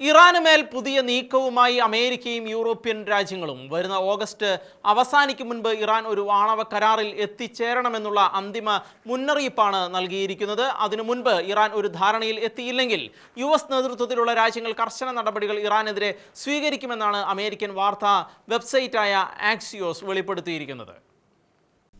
ഇറാന് മേൽ പുതിയ നീക്കവുമായി അമേരിക്കയും യൂറോപ്യൻ രാജ്യങ്ങളും വരുന്ന ഓഗസ്റ്റ് അവസാനിക്കും മുൻപ് ഇറാൻ ഒരു ആണവ കരാറിൽ എത്തിച്ചേരണമെന്നുള്ള അന്തിമ മുന്നറിയിപ്പാണ് നൽകിയിരിക്കുന്നത്. അതിനു മുൻപ് ഇറാൻ ഒരു ധാരണയിൽ എത്തിയില്ലെങ്കിൽ US നേതൃത്വത്തിലുള്ള രാജ്യങ്ങൾ കർശന നടപടികൾ ഇറാനെതിരെ സ്വീകരിക്കുമെന്നാണ് അമേരിക്കൻ വാർത്താ വെബ്സൈറ്റായ ആക്സിയോസ് വെളിപ്പെടുത്തിയിരിക്കുന്നത്.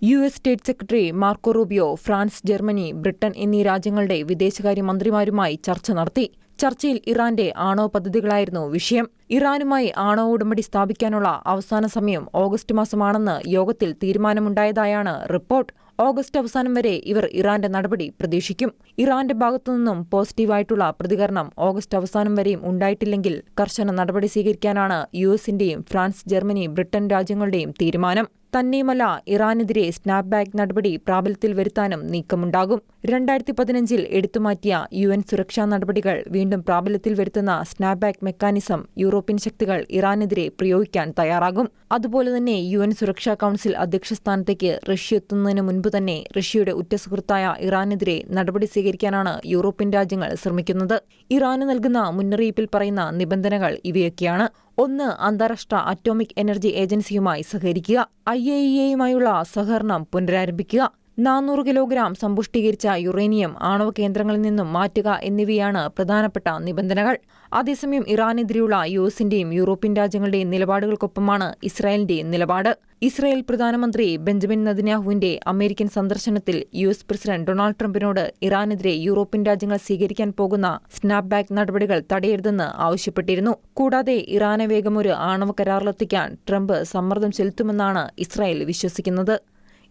US state secretary Marco Rubio France, Germany, Britain എന്നീ രാജ്യങ്ങളുടെ വിദേശകാര്യമന്ത്രിമാരുമായി ചർച്ച നടത്തി. ചർച്ചയിൽ ഇറാന്റെ ആണവ പദ്ധതികളായിരുന്നു വിഷയം. ഇറാനുമായി ആണവ ഉടമ്പടി സ്ഥാപിക്കാനുള്ള അവസാന സമയം ഓഗസ്റ്റ് മാസമാണെന്ന് യോഗത്തിൽ തീരുമാനമുണ്ടായതായാണ് റിപ്പോർട്ട്. ഓഗസ്റ്റ് അവസാനം വരെ ഇവർ ഇറാന്റെ നടപടി പ്രതീക്ഷിക്കും. ഇറാന്റെ ഭാഗത്തുനിന്നും പോസിറ്റീവായിട്ടുള്ള പ്രതികരണം ഓഗസ്റ്റ് അവസാനം വരെയും ഉണ്ടായിട്ടില്ലെങ്കിൽ കർശന നടപടി സ്വീകരിക്കാനാണ് US-ന്റെയും ഫ്രാൻസ്, ജർമ്മനി, ബ്രിട്ടൻ രാജ്യങ്ങളുടെയും തീരുമാനം. തന്നെയുമല്ല, ഇറാനെതിരെ സ്നാപ്ബാക്ക് നടപടി പ്രാബല്യത്തിൽ വരുത്താനും നീക്കമുണ്ടാകും. 2015 എടുത്തുമാറ്റിയ UN സുരക്ഷാ നടപടികൾ വീണ്ടും പ്രാബല്യത്തിൽ വരുത്തുന്ന സ്നാപ്ബാക്ക് മെക്കാനിസം യൂറോപ്യൻ ശക്തികൾ ഇറാനെതിരെ പ്രയോഗിക്കാൻ തയ്യാറാകും. അതുപോലെ തന്നെ UN സുരക്ഷാ കൗൺസിൽ അധ്യക്ഷ സ്ഥാനത്തേക്ക് റഷ്യ എത്തുന്നതിന് മുൻപ് തന്നെ റഷ്യയുടെ ഉറ്റ സുഹൃത്തായ ഇറാനെതിരെ നടപടി സ്വീകരിക്കാനാണ് യൂറോപ്യൻ രാജ്യങ്ങൾ ശ്രമിക്കുന്നത്. ഇറാന് നൽകുന്ന മുന്നറിയിപ്പിൽ പറയുന്ന നിബന്ധനകൾ ഇവയൊക്കെയാണ്. 1. അന്താരാഷ്ട്ര അറ്റോമിക് എനർജി ഏജൻസിയുമായി സഹകരിക്കുക. IAEA-യുമായുള്ള സഹകരണം പുനരാരംഭിക്കുക. 400 കിലോഗ്രാം സമ്പുഷ്ടീകരിച്ച യുറേനിയം ആണവ കേന്ദ്രങ്ങളിൽ നിന്നും മാറ്റുക എന്നിവയാണ് പ്രധാനപ്പെട്ട നിബന്ധനകൾ. അതേസമയം ഇറാനെതിരെയുള്ള US-ന്റെയും യൂറോപ്യൻ രാജ്യങ്ങളുടെയും നിലപാടുകൾക്കൊപ്പമാണ് ഇസ്രായേലിന്റെ നിലപാട്. ഇസ്രായേൽ പ്രധാനമന്ത്രി ബെഞ്ചമിൻ നെതന്യാഹുവിന്റെ അമേരിക്കൻ സന്ദർശനത്തിൽ US പ്രസിഡന്റ് ഡൊണാൾഡ് ട്രംപിനോട് ഇറാനെതിരെ യൂറോപ്യൻ രാജ്യങ്ങൾ സ്വീകരിക്കാൻ പോകുന്ന സ്നാപ്ബാക്ക് നടപടികൾ തടയരുതെന്ന് ആവശ്യപ്പെട്ടിരുന്നു. കൂടാതെ ഇറാനെ വേഗം ഒരു ആണവ കരാറിലെത്തിക്കാൻ ട്രംപ് സമ്മർദ്ദം ചെലുത്തുമെന്നാണ് ഇസ്രായേൽ വിശ്വസിക്കുന്നത്.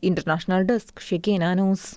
International desk, Shekinah news.